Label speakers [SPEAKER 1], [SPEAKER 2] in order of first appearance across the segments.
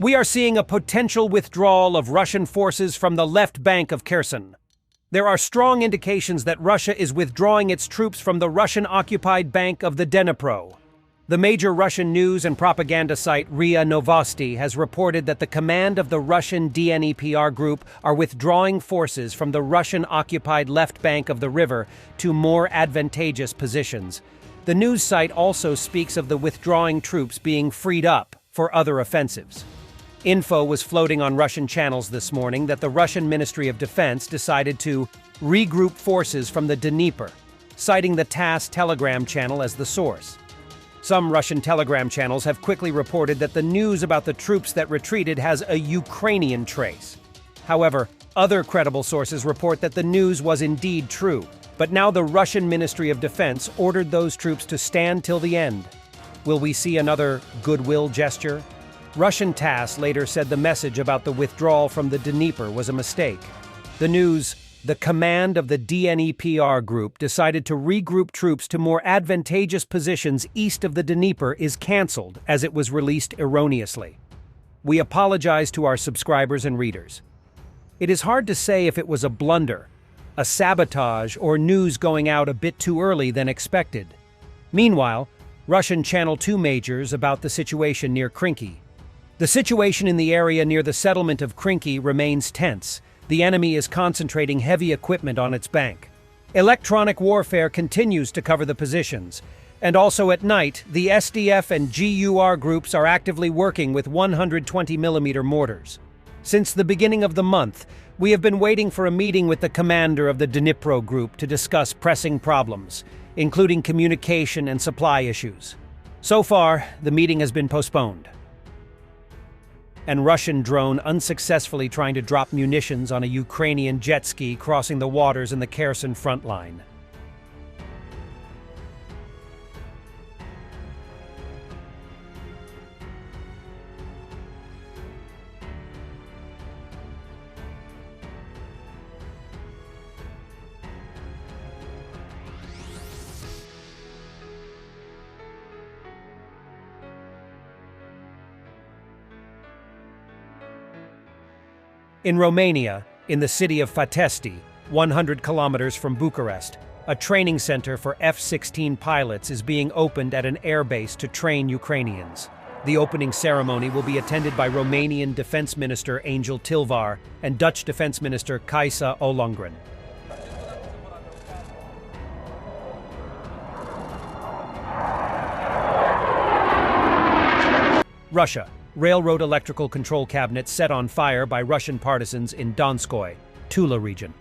[SPEAKER 1] We are seeing a potential withdrawal of Russian forces from the left bank of Kherson. There are strong indications that Russia is withdrawing its troops from the Russian-occupied bank of the Dnipro. The major Russian news and propaganda site RIA Novosti has reported that the command of the Russian Dnipro group are withdrawing forces from the Russian-occupied left bank of the river to more advantageous positions. The news site also speaks of the withdrawing troops being freed up for other offensives. Info was floating on Russian channels this morning that the Russian Ministry of Defense decided to regroup forces from the Dnipro, citing the TASS Telegram channel as the source. Some Russian Telegram channels have quickly reported that the news about the troops that retreated has a Ukrainian trace. However, other credible sources report that the news was indeed true, but now the Russian Ministry of Defense ordered those troops to stand till the end. Will we see another goodwill gesture? Russian TASS later said the message about the withdrawal from the Dnipro was a mistake. The news, the command of the Dnipro group decided to regroup troops to more advantageous positions east of the Dnipro is cancelled as it was released erroneously. We apologize to our subscribers and readers. It is hard to say if it was a blunder, a sabotage, or news going out a bit too early than expected. Meanwhile, Russian Channel 2 majors about the situation near Krynky. The situation in the area near the settlement of Krynky remains tense. The enemy is concentrating heavy equipment on its bank. Electronic warfare continues to cover the positions. And also at night, the SDF and GUR groups are actively working with 120mm mortars. Since the beginning of the month, we have been waiting for a meeting with the commander of the Dnipro group to discuss pressing problems, including communication and supply issues. So far, the meeting has been postponed. And Russian drone unsuccessfully trying to drop munitions on a Ukrainian jet ski crossing the waters in the Kherson front line. In Romania, in the city of Fatesti, 100 kilometers from Bucharest, a training center for F-16 pilots is being opened at an airbase to train Ukrainians. The opening ceremony will be attended by Romanian Defense Minister Angel Tilvar and Dutch Defense Minister Kaisa Ollongren. Russia. Railroad electrical control cabinet set on fire by Russian partisans in Donskoy, Tula region.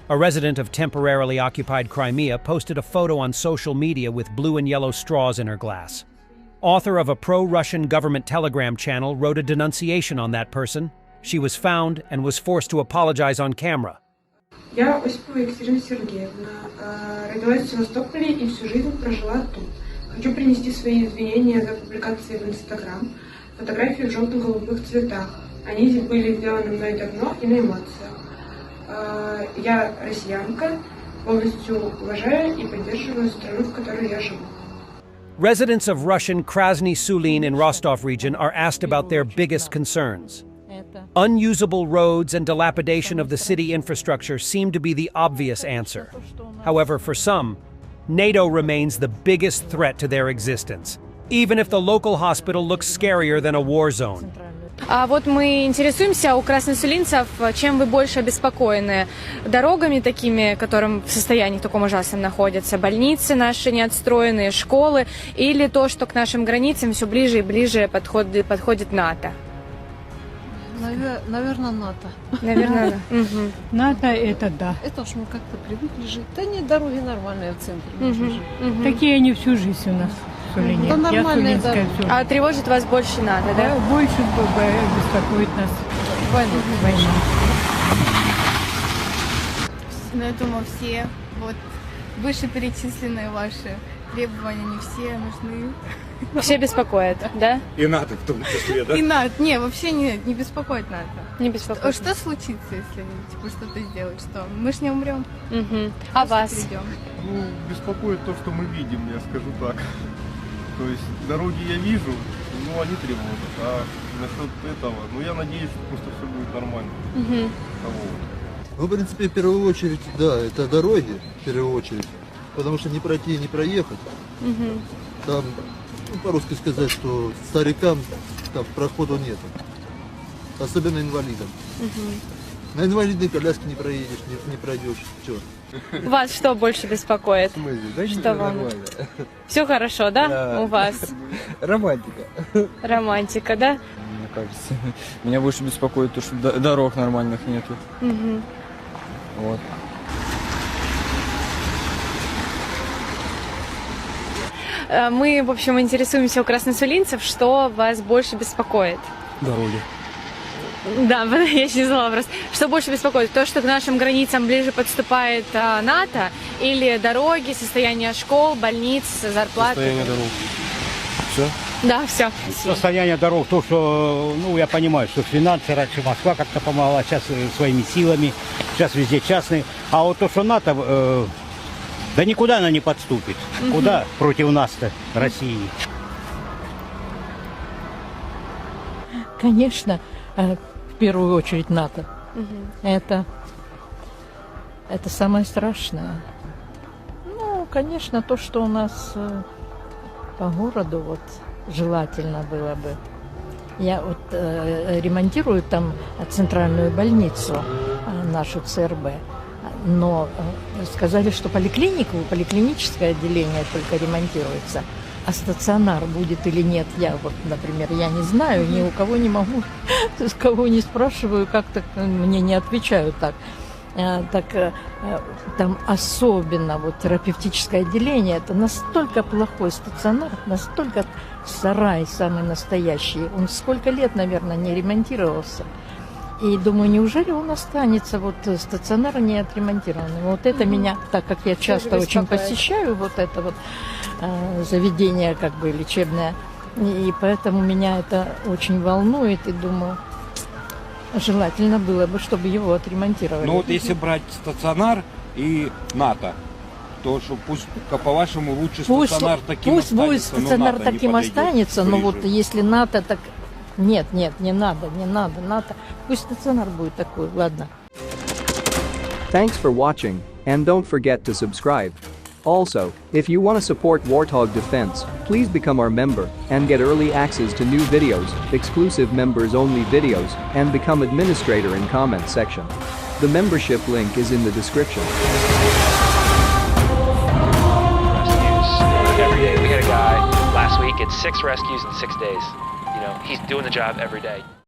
[SPEAKER 1] A resident of temporarily occupied Crimea posted a photo on social media with blue and yellow straws in her glass. Author of a pro-Russian government Telegram channel wrote a denunciation on that person. She was found and was forced to apologize on camera.
[SPEAKER 2] Я Осипова Екатерина Сергеевна, родилась в Севастополе и всю жизнь прожила тут. Хочу принести свои извинения за публикации в Инстаграм, фотографии в желто-голубых цветах. Они были сделаны мной давно и на эмоциях. Я россиянка, полностью уважаю и поддерживаю страну, в которой я живу.
[SPEAKER 1] Residents of Russian Krasny Sulin in Rostov region are asked about their biggest concerns. Unusable roads and dilapidation of the city infrastructure seem to be the obvious answer. However, for some, NATO remains the biggest threat to their existence, even if the local hospital looks scarier than a war zone.
[SPEAKER 3] А вот мы интересуемся у красносулинцев, чем вы больше обеспокоены: дорогами такими, которым в состоянии таком ужасном находятся, больницы наши неотстроенные, школы, или то, что к нашим границам все ближе и ближе подходит НАТО?
[SPEAKER 4] Наверное, НАТО.
[SPEAKER 3] Наверное,
[SPEAKER 5] НАТО это да.
[SPEAKER 4] Это уж мы как-то привыкли жить. Да нет, дороги нормальные в центре.
[SPEAKER 5] Такие они всю жизнь у нас.
[SPEAKER 4] Да нормальные, да.
[SPEAKER 3] А тревожит вас больше НАТО, да?
[SPEAKER 5] Больше беспокоит нас война.
[SPEAKER 6] Я думаю, все вот вышеперечисленные ваши требования не все нужны.
[SPEAKER 3] Все беспокоит, да?
[SPEAKER 7] И НАТО в том числе, да?
[SPEAKER 6] И НАТО, не, вообще не беспокоит НАТО.
[SPEAKER 3] Не беспокоит.
[SPEAKER 6] Что случится, если типа, что-то сделать? Что? Мы ж не умрем.
[SPEAKER 3] А вас?
[SPEAKER 6] Придем.
[SPEAKER 8] Ну, беспокоит то, что мы видим, я скажу так. То есть дороги я вижу, но они тревожат. А насчет этого, ну я надеюсь, что просто все будет нормально. Вот.
[SPEAKER 9] Ну, в принципе, в первую очередь, да, это дороги, в первую очередь. Потому что не пройти и не проехать. Там, ну, по-русски сказать, что старикам там проходу нет. Особенно инвалидам. На инвалидной коляске не проедешь, не пройдешь. Чё?
[SPEAKER 3] Вас что больше беспокоит?
[SPEAKER 10] Да
[SPEAKER 3] Что вам?
[SPEAKER 10] нормально.
[SPEAKER 3] Все хорошо, да?
[SPEAKER 10] Да.
[SPEAKER 3] У вас?
[SPEAKER 10] Романтика.
[SPEAKER 3] Романтика, да?
[SPEAKER 10] Мне кажется. Меня больше беспокоит то, что дорог нормальных нету. Вот.
[SPEAKER 3] Мы, в общем, интересуемся у красносулинцев, что вас больше беспокоит.
[SPEAKER 7] Дороги.
[SPEAKER 3] Да, я еще не задала вопрос. Что больше беспокоит? То, что к нашим границам ближе подступает НАТО, или дороги, состояние школ, больниц, зарплаты?
[SPEAKER 7] Состояние дорог. Все?
[SPEAKER 3] Да, все.
[SPEAKER 11] Состояние дорог, то, что, ну, я понимаю, что финансы, раньше Москва как-то помогала, сейчас своими силами, сейчас везде частные. А вот то, что НАТО, да никуда она не подступит. Куда против нас-то, России?
[SPEAKER 5] Конечно, в первую очередь НАТО. Это самое страшное. Ну, конечно, то, что у нас по городу вот желательно было бы. Я вот ремонтирую там центральную больницу, нашу ЦРБ. Но сказали, что поликлиническое отделение только ремонтируется, а стационар будет или нет, я вот, например, я не знаю, ни у кого не могу, с кого не спрашиваю, как-то мне не отвечают так. Там особенно вот терапевтическое отделение, это настолько плохой стационар, настолько сарай самый настоящий, он сколько лет, наверное, не ремонтировался. И думаю, неужели он останется вот стационар не отремонтированным? Вот это меня, так как я часто очень посещаю вот это вот заведение как бы лечебное, и поэтому меня это очень волнует, и думаю, желательно было бы, чтобы его отремонтировали.
[SPEAKER 7] Ну вот если брать стационар и НАТО, то что пусть, по-вашему, лучше стационар таким
[SPEAKER 5] пусть
[SPEAKER 7] останется.
[SPEAKER 5] Будет стационар
[SPEAKER 7] НАТО
[SPEAKER 5] таким останется, но вот
[SPEAKER 7] ближе.
[SPEAKER 5] если НАТО так... Нет, не надо, НАТО. Пусть стационар будет такой, ладно.
[SPEAKER 12] Thanks for watching, and don't forget to subscribe. Also, if you want to support Warthog Defense, please become our member and get early access to new videos, exclusive members-only videos, and become administrator in comment section. The membership link is in the description.
[SPEAKER 13] Every day. We had a guy last week at 6 rescues in 6 days. You know, he's doing the job every day.